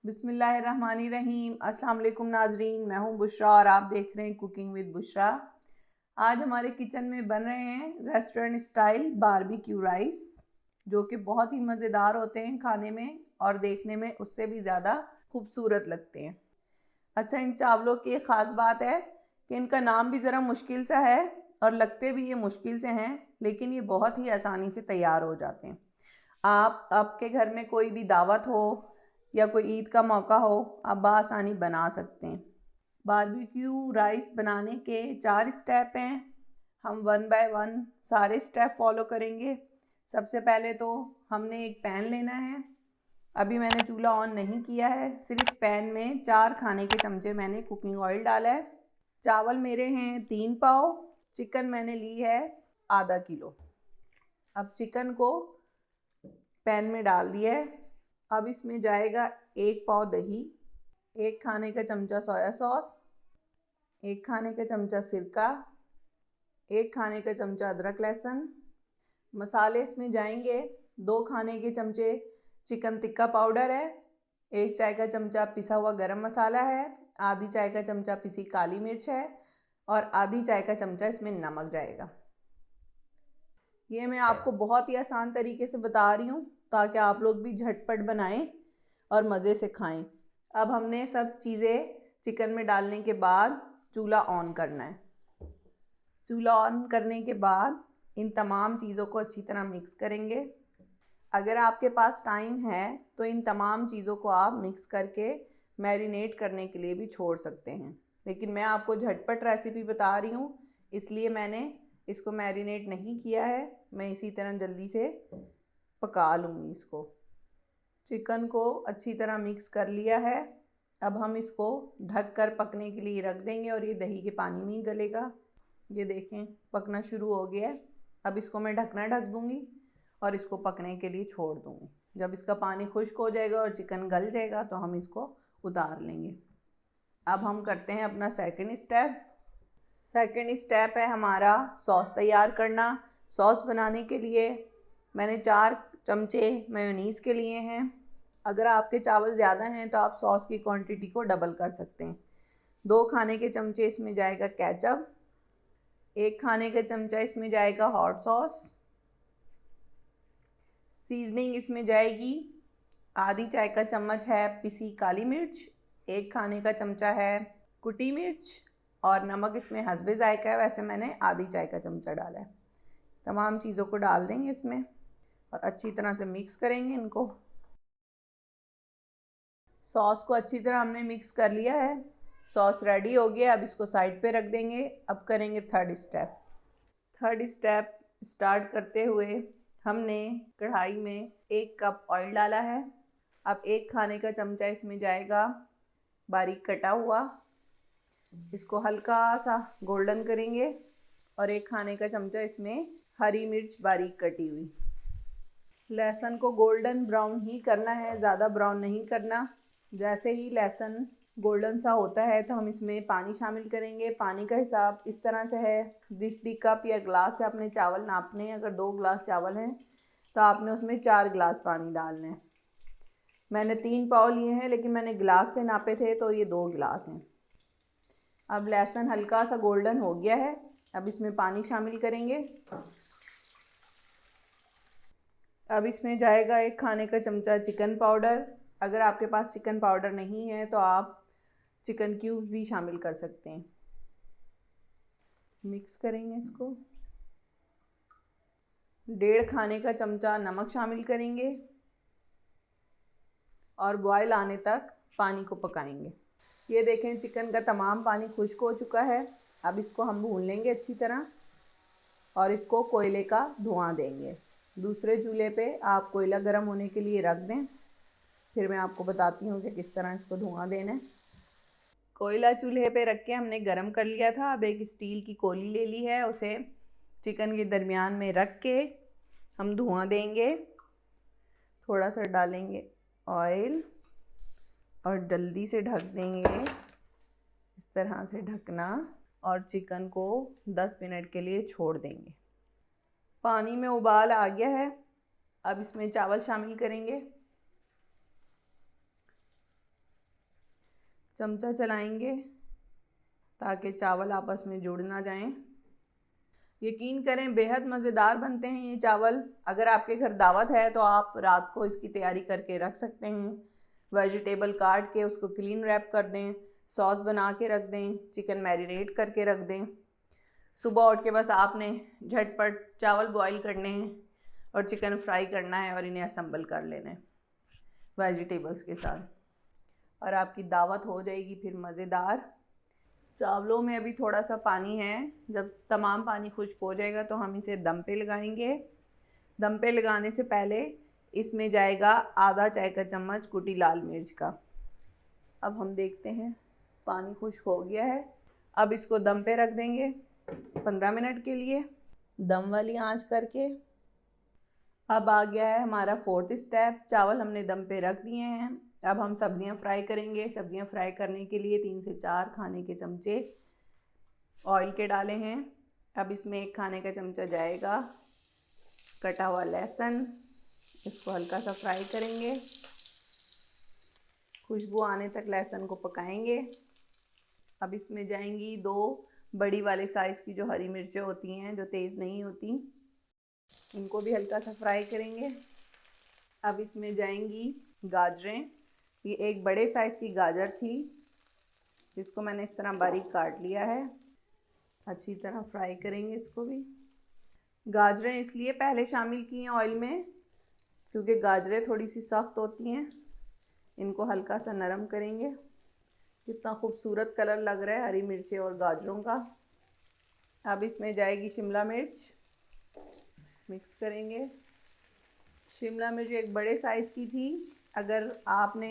बिस्मिल्लाहिर्रहमानिर्रहीम। अस्सलाम वालेकुम नाजरीन, मैं हूं बुशरा और आप देख रहे हैं कुकिंग विद बुशरा। आज हमारे किचन में बन रहे हैं रेस्टोरेंट स्टाइल बारबेक्यू राइस, जो कि बहुत ही मज़ेदार होते हैं खाने में और देखने में उससे भी ज़्यादा खूबसूरत लगते हैं। अच्छा, इन चावलों की एक ख़ास बात है कि इनका नाम भी ज़रा मुश्किल सा है और लगते भी ये मुश्किल से हैं, लेकिन ये बहुत ही आसानी से तैयार हो जाते हैं। आप आपके घर में कोई भी दावत हो या कोई ईद का मौका हो, आप बआसानी बना सकते हैं। बारबेक्यू राइस बनाने के 4 स्टेप हैं। हम 1 बाय 1 सारे स्टेप फॉलो करेंगे। सबसे पहले तो हमने एक पैन लेना है। अभी मैंने चूल्हा ऑन नहीं किया है, सिर्फ पैन में 4 खाने के चमचे मैंने कुकिंग ऑयल डाला है। चावल मेरे हैं 3 पाव, चिकन मैंने ली है आधा किलो। अब चिकन को पैन में डाल दिया है। अब इसमें जाएगा 1 पाव दही, 1 खाने का चमचा सोया सॉस, 1 खाने का चमचा सिरका, 1 खाने का चमचा अदरक लहसुन। मसाले इसमें जाएंगे 2 खाने के चमचे चिकन टिक्का पाउडर है, 1 चाय का चमचा पिसा हुआ गरम मसाला है, आधी चाय का चमचा पिसी काली मिर्च है और आधी चाय का चमचा इसमें नमक जाएगा। ये मैं आपको बहुत ही आसान तरीके से बता रही हूँ ताकि आप लोग भी झटपट बनाएं और मज़े से खाएं। अब हमने सब चीज़ें चिकन में डालने के बाद चूल्हा ऑन करना है। चूल्हा ऑन करने के बाद इन तमाम चीज़ों को अच्छी तरह मिक्स करेंगे। अगर आपके पास टाइम है तो इन तमाम चीज़ों को आप मिक्स करके मैरिनेट करने के लिए भी छोड़ सकते हैं, लेकिन मैं आपको झटपट रेसिपी बता रही हूँ, इसलिए मैंने इसको मैरिनेट नहीं किया है। मैं इसी तरह जल्दी से पका लूँगी इसको। चिकन को अच्छी तरह मिक्स कर लिया है। अब हम इसको ढक कर पकने के लिए रख देंगे और ये दही के पानी में ही गलेगा। ये देखें, पकना शुरू हो गया है। अब इसको मैं ढकना ढक दूँगी और इसको पकने के लिए छोड़ दूँगी। जब इसका पानी खुश्क हो जाएगा और चिकन गल जाएगा तो हम इसको उतार लेंगे। अब हम करते हैं अपना सेकंड स्टेप। सेकंड स्टेप है हमारा सॉस तैयार करना। सॉस बनाने के लिए मैंने 4 चमचे मेयोनीज़ के लिए हैं। अगर आपके चावल ज़्यादा हैं तो आप सॉस की क्वांटिटी को डबल कर सकते हैं। 2 खाने के चमचे इसमें जाएगा केचप, 1 खाने का चमचा इसमें जाएगा हॉट सॉस। सीजनिंग इसमें जाएगी आधी चाय का चम्मच है पिसी काली मिर्च, 1 खाने का चमचा है कुटी मिर्च और नमक इसमें हस्बे जायका है, वैसे मैंने आधी चाय का चमचा डाला है। तमाम चीज़ों को डाल देंगे इसमें और अच्छी तरह से मिक्स करेंगे इनको। सॉस को अच्छी तरह हमने मिक्स कर लिया है। सॉस रेडी हो गया। अब इसको साइड पे रख देंगे। अब करेंगे third step. Third step start करते हुए हमने कढ़ाई में 1 कप ऑयल डाला है। अब 1 खाने का चमचा इसमें जाएगा बारीक कटा हुआ। इसको हल्का सा गोल्डन करेंगे और 1 खाने का चमचा इसमें हरी मिर्च बारीक कटी हुई। लहसुन को गोल्डन ब्राउन ही करना है, ज़्यादा ब्राउन नहीं करना। जैसे ही लहसुन गोल्डन सा होता है तो हम इसमें पानी शामिल करेंगे। पानी का हिसाब इस तरह से है, जिस भी कप या ग्लास से आपने चावल नापने हैं, अगर 2 ग्लास चावल हैं तो आपने उसमें 4 ग्लास पानी डालना है। मैंने 3 पाव लिए हैं, लेकिन मैंने गिलास से नापे थे तो ये 2 गिलास हैं। अब लहसुन हल्का सा गोल्डन हो गया है। अब इसमें पानी शामिल करेंगे। अब इसमें जाएगा 1 खाने का चमचा चिकन पाउडर। अगर आपके पास चिकन पाउडर नहीं है तो आप चिकन क्यूब्स भी शामिल कर सकते हैं। मिक्स करेंगे इसको। 1.5 खाने का चमचा नमक शामिल करेंगे और बॉयल आने तक पानी को पकाएंगे। ये देखें, चिकन का तमाम पानी खुश्क हो चुका है। अब इसको हम भून लेंगे अच्छी तरह और इसको कोयले का धुआं देंगे। दूसरे चूल्हे पे आप कोयला गर्म होने के लिए रख दें, फिर मैं आपको बताती हूँ कि किस तरह इसको धुआं देना है। कोयला चूल्हे पे रख के हमने गरम कर लिया था। अब एक स्टील की कोली ले ली है, उसे चिकन के दरमियान में रख के हम धुआं देंगे। थोड़ा सा डालेंगे ऑयल और जल्दी से ढक देंगे, इस तरह से ढकना, और चिकन को 10 मिनट के लिए छोड़ देंगे। पानी में उबाल आ गया है। अब इसमें चावल शामिल करेंगे। चमचा चलाएंगे ताकि चावल आपस में जुड़ ना जाएं। यकीन करें बेहद मज़ेदार बनते हैं ये चावल। अगर आपके घर दावत है तो आप रात को इसकी तैयारी करके रख सकते हैं। वेजिटेबल काट के उसको क्लीन रैप कर दें, सॉस बना के रख दें, चिकन मैरिनेट करके रख दें। सुबह उठ के बस आपने झटपट चावल बॉईल करने हैं और चिकन फ्राई करना है और इन्हें असम्बल कर लेना है वेजिटेबल्स के साथ, और आपकी दावत हो जाएगी फिर मज़ेदार। चावलों में अभी थोड़ा सा पानी है, जब तमाम पानी खुश्क हो जाएगा तो हम इसे दम पे लगाएंगे। दम पे लगाने से पहले इसमें जाएगा आधा चाय का चम्मच कुटी लाल मिर्च का। अब हम देखते हैं पानी खुश्क हो गया है। अब इसको दम पे रख देंगे 15 मिनट के लिए दम वाली आंच करके। अब आ गया है हमारा 4th स्टेप। चावल हमने दम पे रख दिए हैं। अब हम सब्जियां फ्राई करेंगे। सब्जियां फ्राई करने के लिए 3 से 4 खाने के चमचे ऑयल के डाले हैं। अब इसमें 1 खाने का चमचा जाएगा कटा हुआ लहसुन। इसको हल्का सा फ्राई करेंगे, खुशबू आने तक लहसुन को पकाएंगे। अब इसमें जाएंगी 2 बड़ी वाले साइज़ की जो हरी मिर्चें होती हैं, जो तेज़ नहीं होती, इनको भी हल्का सा फ्राई करेंगे। अब इसमें जाएंगी गाजरें। ये एक बड़े साइज़ की गाजर थी जिसको मैंने इस तरह बारीक काट लिया है। अच्छी तरह फ्राई करेंगे इसको भी। गाजरें इसलिए पहले शामिल की हैं ऑयल में क्योंकि गाजरें थोड़ी सी सख्त होती हैं। इनको हल्का सा नरम करेंगे। कितना खूबसूरत कलर लग रहा है हरी मिर्चें और गाजरों का। अब इसमें जाएगी शिमला मिर्च, मिक्स करेंगे। शिमला मिर्च एक बड़े साइज़ की थी, अगर आपने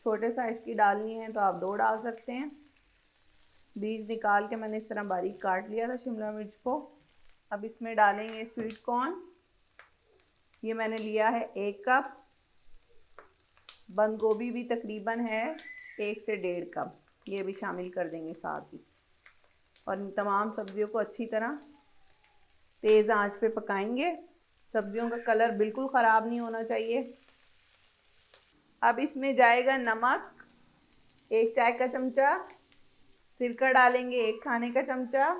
छोटे साइज़ की डालनी है तो आप 2 डाल सकते हैं। बीज निकाल के मैंने इस तरह बारीक काट लिया था शिमला मिर्च को। अब इसमें डालेंगे स्वीट कॉर्न। ये मैंने लिया है 1 कप। बंद गोभी भी तकरीबन है 1 से 1.5 कप, ये भी शामिल कर देंगे साथ ही। और इन तमाम सब्जियों को अच्छी तरह तेज़ आंच पे पकाएंगे। सब्जियों का कलर बिल्कुल ख़राब नहीं होना चाहिए। अब इसमें जाएगा नमक 1 चाय का चमचा, सिरका डालेंगे 1 खाने का चमचा,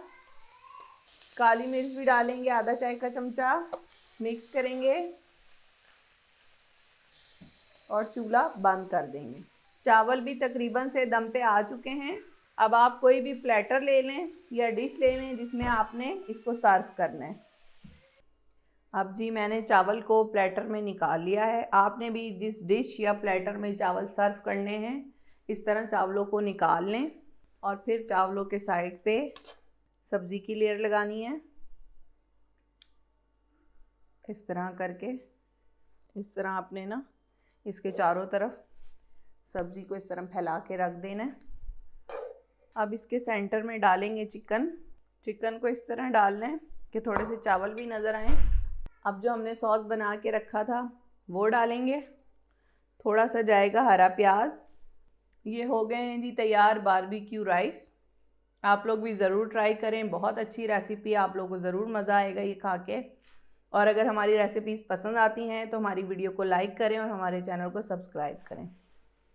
काली मिर्च भी डालेंगे आधा चाय का चमचा। मिक्स करेंगे और चूल्हा बंद कर देंगे। चावल भी तकरीबन से दम पे आ चुके हैं। अब आप कोई भी प्लेटर ले लें या डिश ले लें जिसमें आपने इसको सर्व करना है। अब जी मैंने चावल को प्लेटर में निकाल लिया है। आपने भी जिस डिश या प्लेटर में चावल सर्व करने हैं इस तरह चावलों को निकाल लें और फिर चावलों के साइड पे सब्ज़ी की लेयर लगानी है। इस तरह करके, इस तरह आपने ना इसके चारों तरफ सब्ज़ी को इस तरह फैला के रख देना है। अब इसके सेंटर में डालेंगे चिकन। चिकन को इस तरह डालना है कि थोड़े से चावल भी नज़र आएँ। अब जो हमने सॉस बना के रखा था वो डालेंगे। थोड़ा सा जाएगा हरा प्याज। ये हो गए हैं जी तैयार बारबेक्यू राइस। आप लोग भी ज़रूर ट्राई करें, बहुत अच्छी रेसिपी, आप लोगों को ज़रूर मज़ा आएगा ये खा के। और अगर हमारी रेसिपीज़ पसंद आती हैं तो हमारी वीडियो को लाइक करें और हमारे चैनल को सब्सक्राइब करें।